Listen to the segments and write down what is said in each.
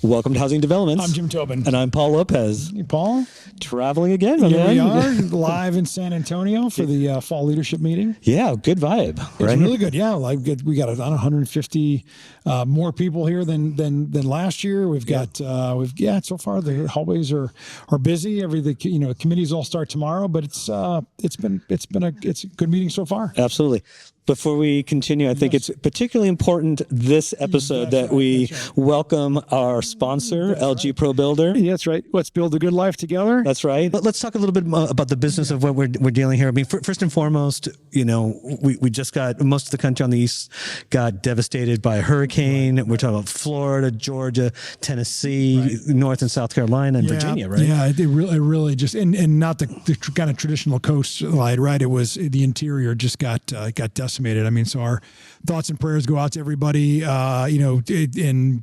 Welcome to Housing Developments. I'm Jim Tobin. And I'm Paul Lopez. Hey, Paul. Traveling again, my Here man. we are, live in San Antonio for the fall leadership meeting. Yeah, good vibe. It's really good. Yeah, like we got 150 more people here than last year. We've got so far the hallways are busy. Committees all start tomorrow, but it's a good meeting so far. Absolutely. Before we continue, I think it's particularly important this episode that we welcome our sponsor, LG Pro Builder. Yeah, that's right. Let's build a good life together. That's right. But let's talk a little bit more about the business of what we're dealing here. I mean, first and foremost, we just got most of the country on the east got devastated by a hurricane. We're talking about Florida, Georgia, Tennessee, North and South Carolina, and Virginia, right? Yeah, it really just and not the kind of traditional coastline, right? It was the interior just got decimated. I mean, so our thoughts and prayers go out to everybody. Unfortunately,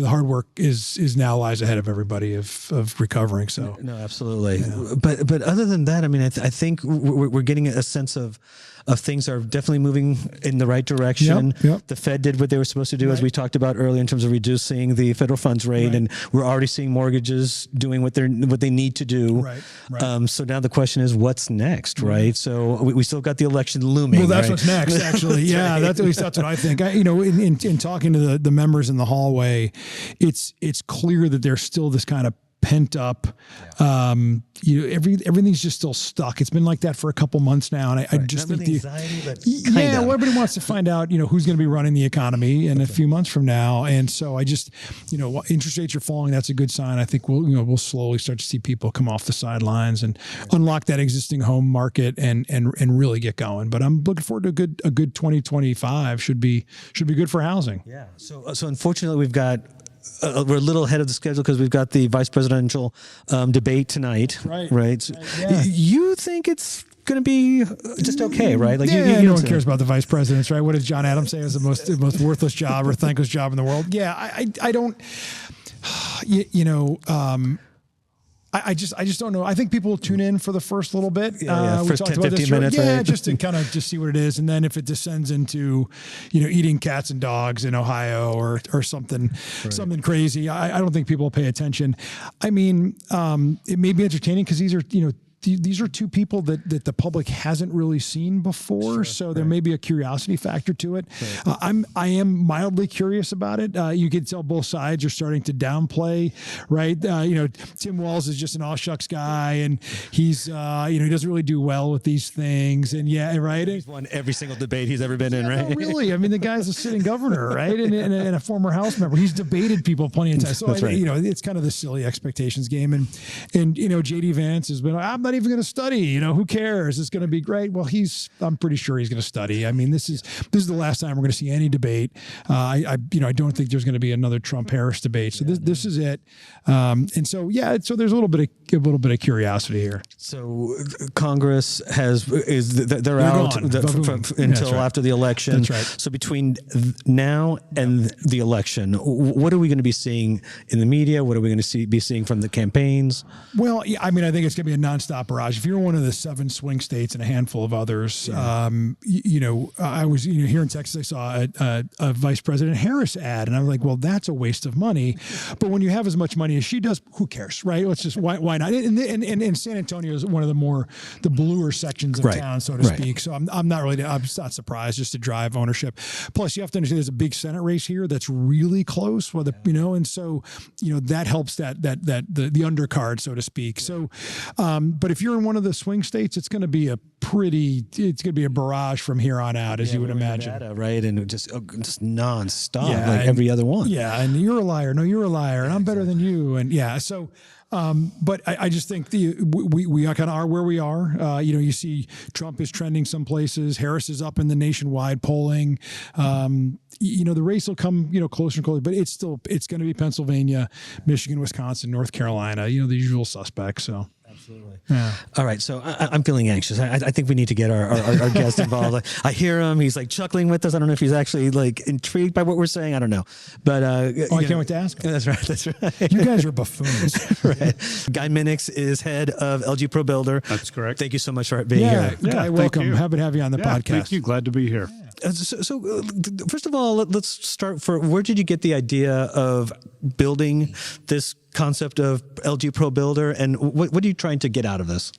the hard work is now lies ahead of everybody of recovering. So no, absolutely. Yeah. But other than that, I mean, I think we're getting a sense of things are definitely moving in the right direction. Yep. The Fed did what they were supposed to do, as we talked about earlier, in terms of reducing the federal funds rate, and we're already seeing mortgages doing what they need to do. Right. So now the question is, what's next, right? So we still got the election looming. Well, that's what's next, actually. Yeah, that's what I think. In talking to the members in the hallway, it's clear that there's still this kind of pent up, everything's just still stuck. It's been like that for a couple months now, and I just think everybody wants to find out, who's going to be running the economy in a few months from now, and so I just, interest rates are falling. That's a good sign. I think we'll slowly start to see people come off the sidelines and unlock that existing home market and really get going. But I'm looking forward to a good 2025. Should be good for housing. Yeah. So unfortunately, we've got. We're a little ahead of the schedule because we've got the vice presidential debate tonight, right? Yeah. You think it's going to be just okay, right? Like, no one cares about the vice presidents, right? What does John Adams say is the most worthless job or thankless job in the world? Yeah, I don't. I just don't know. I think people will tune in for the first little bit. First 10, 15 minutes. Yeah, just to kind of just see what it is. And then if it descends into, eating cats and dogs in Ohio or something crazy, I don't think people will pay attention. I mean, it may be entertaining because these are two people that the public hasn't really seen before, so there may be a curiosity factor to it. I am mildly curious about it. You can tell both sides are starting to downplay, right? Tim Walz is just an aw shucks guy, and he's he doesn't really do well with these things, and he's won every single debate he's ever been in, right? No, really, I mean, the guy's a sitting governor, right, and a former House member. He's debated people plenty of times, so it's kind of the silly expectations game, and JD Vance has been, I'm not even going to study. Who cares? It's going to be great. Well, I'm pretty sure he's going to study. I mean, this is the last time we're going to see any debate. I don't think there's going to be another Trump-Harris debate. So this is it. And so there's a little bit of curiosity here. So Congress they're out until after the election. That's right. So between now and the election, what are we going to be seeing in the media? What are we going to be seeing from the campaigns? Well, I mean, I think it's going to be a nonstop barrage. If you're one of the 7 swing states and a handful of others, I was here in Texas. I saw a Vice President Harris ad, and I'm like, well, that's a waste of money. But when you have as much money as she does, who cares, right? Let's just why not? And San Antonio is one of the bluer sections of town, so to speak. So I'm not surprised just to drive ownership. Plus, you have to understand there's a big Senate race here that's really close. And so that helps the undercard, so to speek. So, but if you're in one of the swing states, it's going to be a barrage from here on out, as you would imagine. Nevada, right? And just nonstop, like every other one. Yeah. And you're a liar. No, you're a liar. And I'm better than you. And so, but I just think we kind of are where we are. You see Trump is trending some places. Harris is up in the nationwide polling. The race will come, closer and closer, but it's going to be Pennsylvania, Michigan, Wisconsin, North Carolina, the usual suspects. So. Absolutely. Yeah. All right. So I'm feeling anxious. I think we need to get our guest involved. I hear him. He's like chuckling with us. I don't know if he's actually like intrigued by what we're saying. I don't know. But I can't wait to ask him. That's right. You guys are buffoons. Right. Guy Minix is head of LG Pro Builder. That's correct. Thank you so much for being here. Guy, welcome. Happy to have you on the podcast. Thank you. Glad to be here. Yeah. First of all, let's start where did you get the idea of building this concept of LG Pro Builder, and what are you trying to get out of this?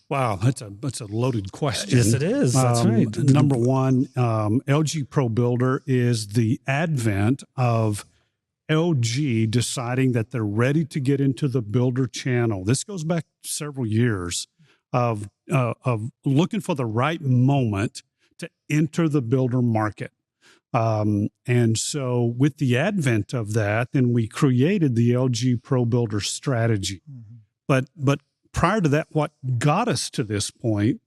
Wow, that's a loaded question. Yes, it is. That's right. Number one, LG Pro Builder is the advent of LG deciding that they're ready to get into the builder channel. This goes back several years of looking for the right moment to enter the builder market. And so with the advent of that, then we created the LG Pro Builder strategy. Mm-hmm. But prior to that, what got us to this point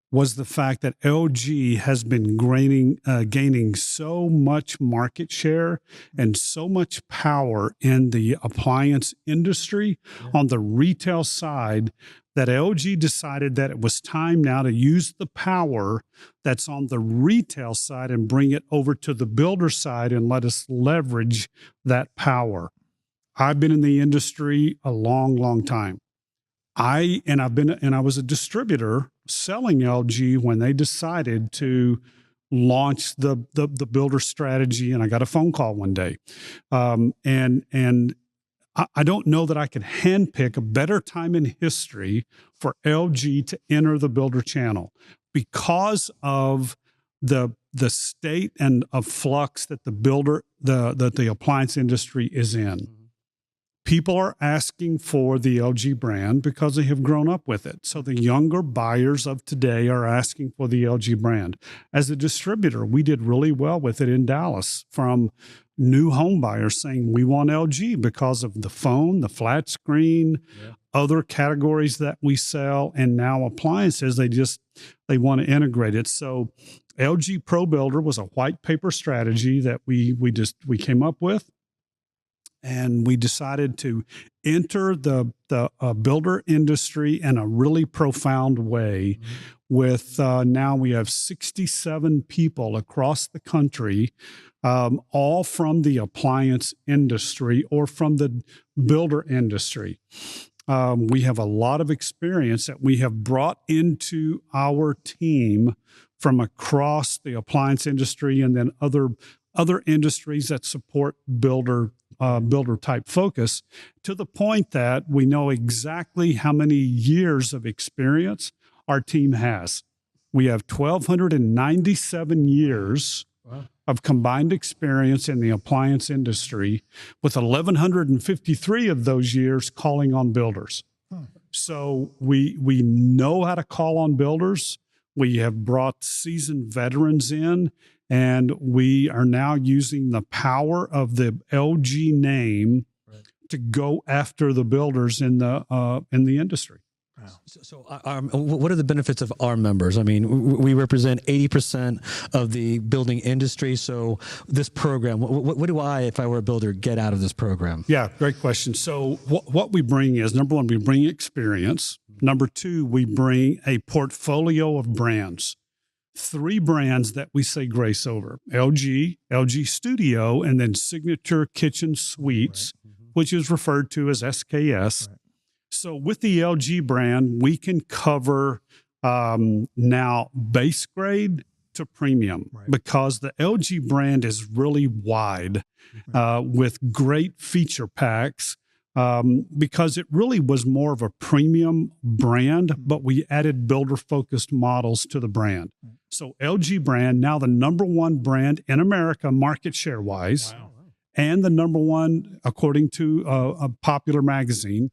was the fact that LG has been gaining so much market share and so much power in the appliance industry on the retail side that LG decided that it was time now to use the power that's on the retail side and bring it over to the builder side and let us leverage that power. I've been in the industry a long, long time. I was a distributor selling LG when they decided to launch the builder strategy, and I got a phone call one day, and I don't know that I could handpick a better time in history for LG to enter the builder channel because of the state and of flux that the appliance industry is in. People are asking for the LG brand because they have grown up with it. So the younger buyers of today are asking for the LG brand. As a distributor, we did really well with it in Dallas from new home buyers saying, we want LG because of the phone, the flat screen, other categories that we sell, and now appliances, they want to integrate it. So LG Pro Builder was a white paper strategy that we came up with. And we decided to enter the builder industry in a really profound way. With now we have 67 people across the country, all from the appliance industry or from the builder industry. We have a lot of experience that we have brought into our team from across the appliance industry and then other industries that support builder type focus, to the point that we know exactly how many years of experience our team has. We have 1,297 years of combined experience in the appliance industry, with 1,153 of those years calling on builders. So we know how to call on builders. We have brought seasoned veterans in, and we are now using the power of the LG name to go after the builders in the industry. Wow. So what are the benefits of our members? I mean, we represent 80% of the building industry. So this program, what do I, if I were a builder, get out of this program? Yeah, great question. So what we bring is, number one, we bring experience. Number two, we bring a portfolio of brands. 3 brands that we say grace over: LG, LG Studio, and then Signature Kitchen Suites, which is referred to as SKS. So with the LG brand, we can cover now base grade to premium, because the LG brand is really wide with great feature packs, because it really was more of a premium brand, but we added builder-focused models to the brand. So LG brand, now the number 1 brand in America market share-wise, and the number 1, according to a popular magazine,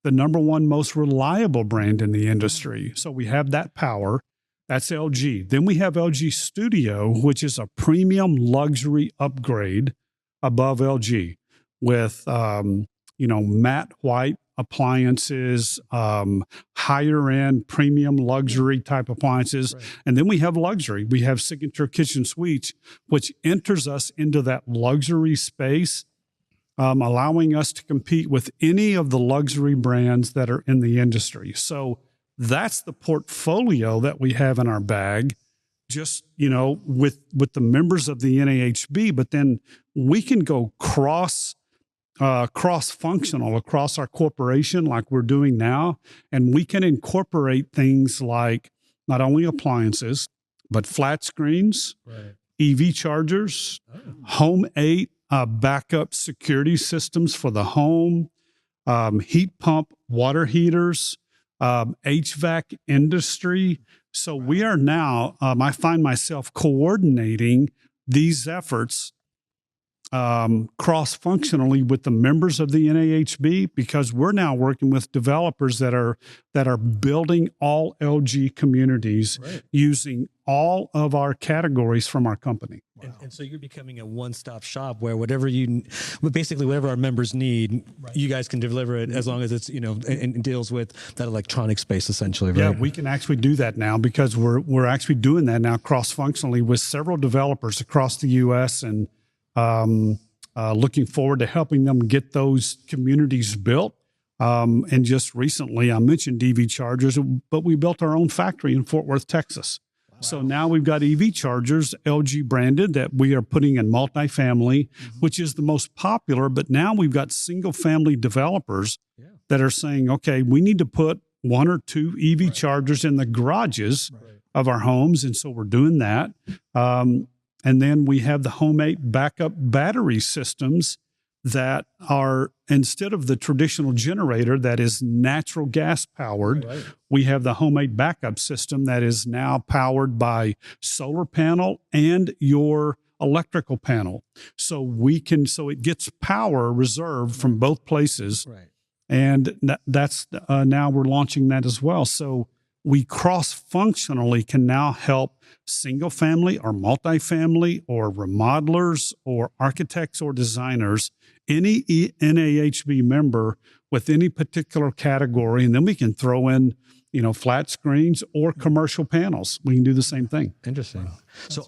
the number 1 most reliable brand in the industry. So we have that power. That's LG. Then we have LG Studio, which is a premium luxury upgrade above LG with, matte white appliances, higher end premium luxury type appliances. And then we have luxury. We have Signature Kitchen Suites, which enters us into that luxury space, allowing us to compete with any of the luxury brands that are in the industry. So that's the portfolio that we have in our bag, just, with the members of the NAHB, but then we can go cross-functional across our corporation like we're doing now, and we can incorporate things like not only appliances, but flat screens, EV chargers, Home 8 backup security systems for the home, heat pump water heaters, HVAC industry. So we are now, I find myself coordinating these efforts cross-functionally with the members of the NAHB, because we're now working with developers that are building all LG communities using all of our categories from our company. Wow. And so you're becoming a one-stop shop where whatever our members need, you guys can deliver it as long as it's, and deals with that electronic space essentially, right? Yeah, we can actually do that now because we're actually doing that now cross-functionally with several developers across the U.S. and looking forward to helping them get those communities built. And just recently, I mentioned EV chargers, but we built our own factory in Fort Worth, Texas. Wow. So now we've got EV chargers, LG branded, that we are putting in multifamily, which is the most popular. But now we've got single family developers that are saying, okay, we need to put 1 or 2 EV chargers in the garages of our homes. And so we're doing that. And then we have the Home 8 backup battery systems that are, instead of the traditional generator that is natural gas powered, we have the Home 8 backup system that is now powered by solar panel and your electrical panel. So it gets power reserved from both places. Right. And that's now we're launching that as well. So we cross-functionally can now help single family or multifamily or remodelers or architects or designers, any NAHB member with any particular category. And then we can throw in, flat screens or commercial panels. We can do the same thing. Interesting. So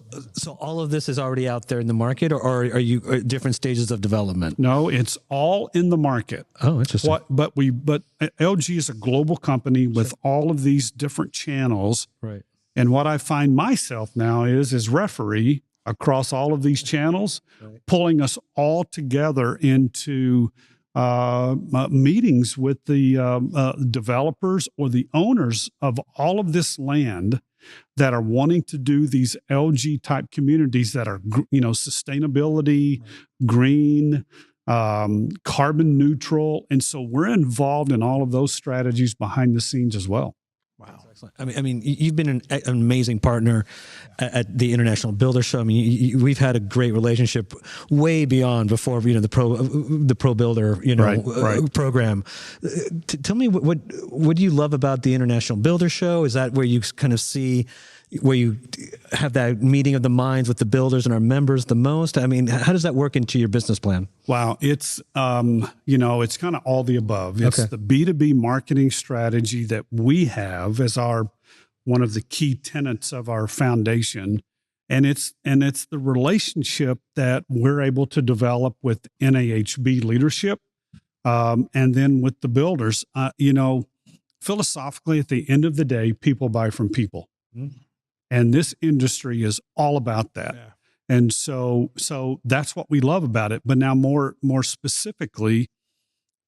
all of this is already out there in the market, or are you at different stages of development? No, it's all in the market. Oh, interesting. But LG is a global company with all of these different channels. Right. And what I find myself now is referee across all of these channels, pulling us all together into meetings with the developers or the owners of all of this land that are wanting to do these LG type communities that are, sustainability, green, carbon neutral. And so we're involved in all of those strategies behind the scenes as well. Wow. I mean, you've been an amazing partner at the International Builder Show. I mean, we've had a great relationship way beyond before, the Pro Builder, program. Tell me what do you love about the International Builder Show? Is that where you kind of see where you have that meeting of the minds with the builders and our members the most? I mean, how does that work into your business plan? Wow. It's, it's kind of all the above. It's the B2B marketing strategy that we have as one of the key tenets of our foundation. And it's the relationship that we're able to develop with NAHB leadership. And then with the builders, philosophically, at the end of the day, people buy from people. Mm-hmm. And this industry is all about that. Yeah. And so that's what we love about it. But now more specifically,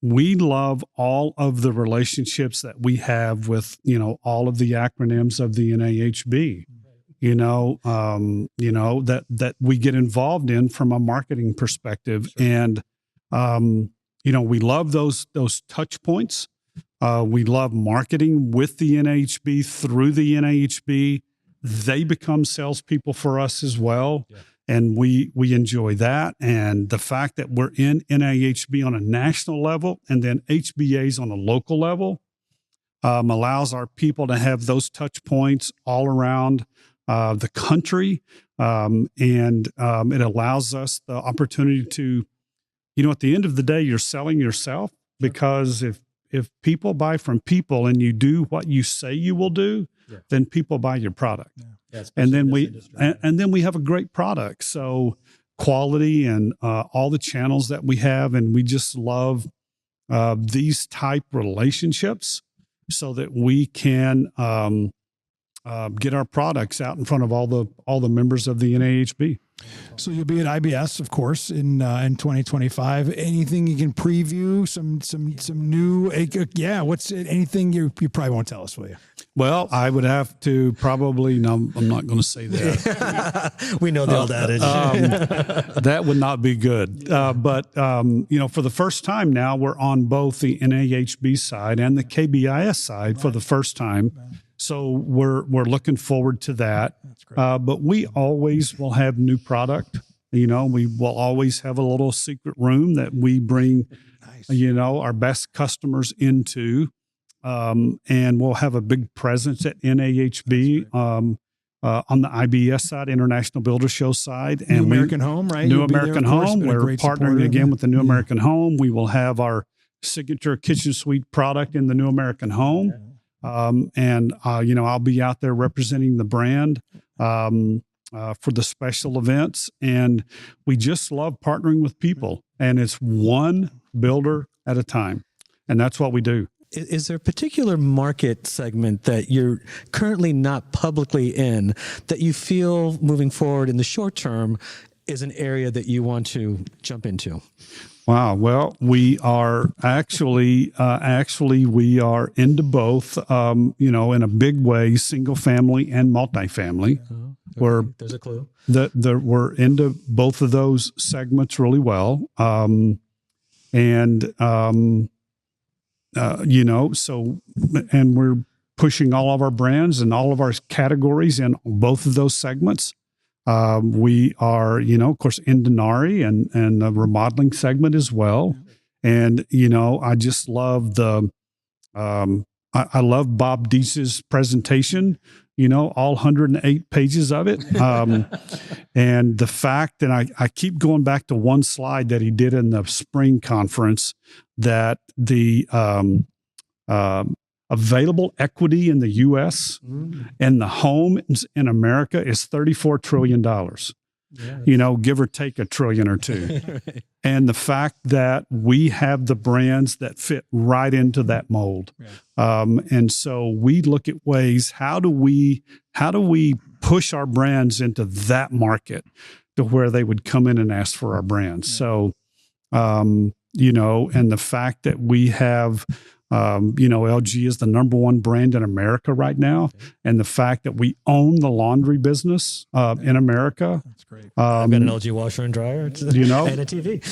we love all of the relationships that we have with, all of the acronyms of the NAHB, that we get involved in from a marketing perspective. Sure. And, we love those touch points. We love marketing with the NAHB through the NAHB. They become salespeople for us as well. Yeah. And we enjoy that. And the fact that we're in NAHB on a national level and then HBAs on a local level allows our people to have those touch points all around the country. And it allows us the opportunity to, at the end of the day, you're selling yourself, because if people buy from people and you do what you say you will do, then people buy your product. Yeah. And then we have a great product. So quality and all the channels that we have, and we just love these type relationships so that we can get our products out in front of all the members of the NAHB. So you'll be at IBS, of course, in 2025. Anything you can preview? Some new? What's anything you probably won't tell us, will you? Well, I would have to probably, no, I'm not going to say that. We know the old adage. That would not be good. But for the first time now, we're on both the NAHB side and the KBIS side for the first time. So we're looking forward to that. But we always will have new product. We will always have a little secret room that we bring, our best customers into. And we'll have a big presence at NAHB on the IBS side, International Builder Show side. And New American Home, right? New American Home. We're partnering again with the New American Home. We will have our signature kitchen suite product in the New American Home. I'll be out there representing the brand for the special events. And we just love partnering with people. And it's one builder at a time. And that's what we do. Is there a particular market segment that you're currently not publicly in that you feel moving forward in the short term is an area that you want to jump into? Wow. Well, we are actually we are into both, in a big way, single family and multifamily. Okay. There's a clue. We're into both of those segments really well. And we're pushing all of our brands and all of our categories in both of those segments. We are, of course, in Denari and the remodeling segment as well. And, I just love I love Bob Deese's presentation, all 108 pages of it. And the fact that I keep going back to one slide that he did in the spring conference, that the available equity in the U.S. and the homes in America is $34 trillion. Yeah, give or take $1 trillion or $2 trillion. Right. And the fact that we have the brands that fit right into that mold. Yeah. And so we look at ways, how do we push our brands into that market to where they would come in and ask for our brands. Yeah. So, and the fact that we have, LG is the number one brand in America right now. Okay. And the fact that we own the laundry business in America. That's great. I've got an LG washer and dryer, and a TV.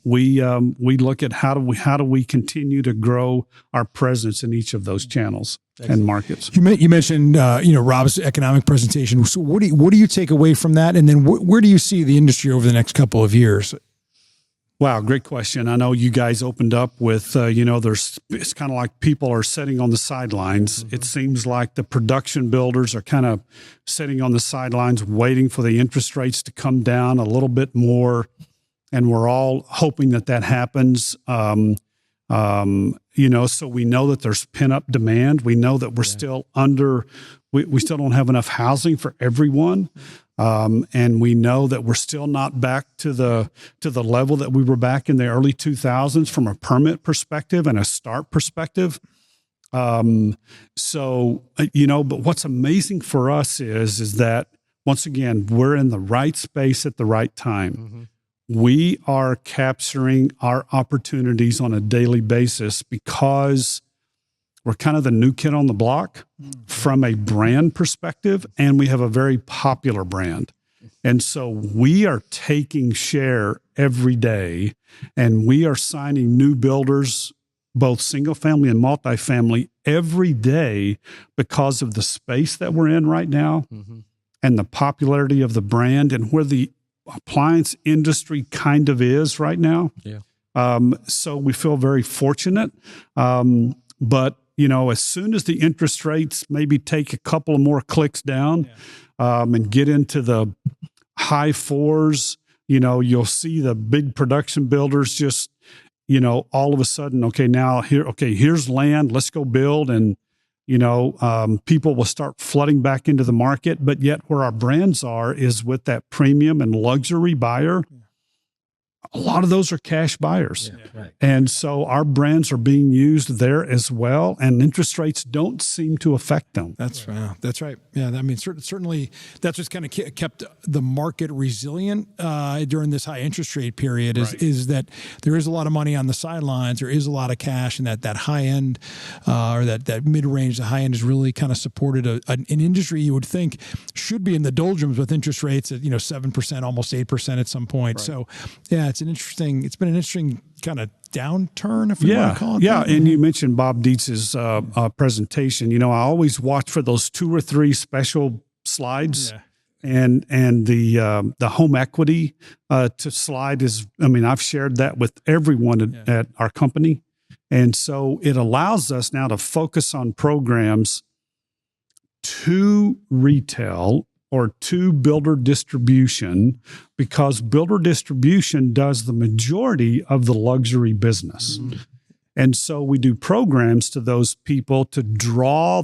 We look at how do we continue to grow our presence in each of those channels. Excellent. And markets. You mentioned Rob's economic presentation. So what do you take away from that? And then where do you see the industry over the next couple of years? Wow, great question. I know you guys opened up with, it's kind of like people are sitting on the sidelines. Mm-hmm. It seems like the production builders are kind of sitting on the sidelines waiting for the interest rates to come down a little bit more. And we're all hoping that happens. So we know that there's pent-up demand. We know that we're still we still don't have enough housing for everyone. And we know that we're still not back to the level that we were back in the early 2000s from a permit perspective and a start perspective. But what's amazing for us is that, once again, we're in the right space at the right time. Mm-hmm. We are capturing our opportunities on a daily basis because we're kind of the new kid on the block from a brand perspective, and we have a very popular brand. And so we are taking share every day, and we are signing new builders, both single family and multifamily, every day because of the space that we're in right now. Mm-hmm. And the popularity of the brand and where the appliance industry kind of is right now. Yeah. So we feel very fortunate. But as soon as the interest rates maybe take a couple of more clicks down, and get into the high fours, you'll see the big production builders just, all of a sudden, here's land, let's go build. And, people will start flooding back into the market. But yet where our brands are is with that premium and luxury buyer. a lot of those are cash buyers. Yeah, right. And so our brands are being used there as well, and interest rates don't seem to affect them. That's right. Yeah, I mean, certainly that's what's kind of kept the market resilient during this high interest rate period is that there is a lot of money on the sidelines. There is a lot of cash, and that high end or that mid range, the high end has really kind of supported an industry you would think should be in the doldrums with interest rates at 7%, almost 8% at some point. Right. So yeah, it's been an interesting kind of downturn, if you want to call it that. And you mentioned Bob Dietz's presentation. I always watch for those 2 or 3 special slides. Yeah. And the home equity to slide is, I've shared that with everyone at our company. And so it allows us now to focus on programs to retail or to builder distribution, because builder distribution does the majority of the luxury business. Mm-hmm. And so we do programs to those people to draw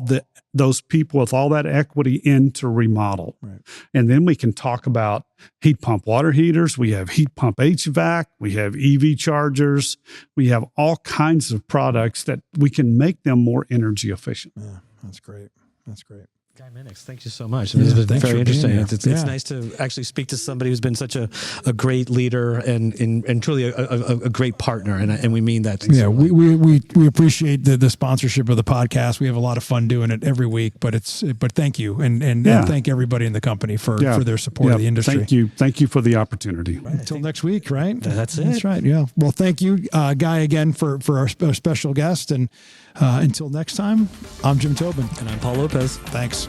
those people with all that equity into remodel. Right. And then we can talk about heat pump water heaters. We have heat pump HVAC. We have EV chargers. We have all kinds of products that we can make them more energy efficient. Yeah, that's great. That's great. Guy Minix, thank you so much. This has been very interesting. It's nice to actually speak to somebody who's been such a great leader and truly a great partner, and we mean that. Yeah, we appreciate the sponsorship of the podcast. We have a lot of fun doing it every week, but thank you and thank everybody in the company for their support of the industry. Thank you for the opportunity. Right, until next week, right? That's it. That's right. Yeah. Well, thank you, Guy, again for our special guest, and until next time, I'm Jim Tobin and I'm Paul Lopez. Thanks.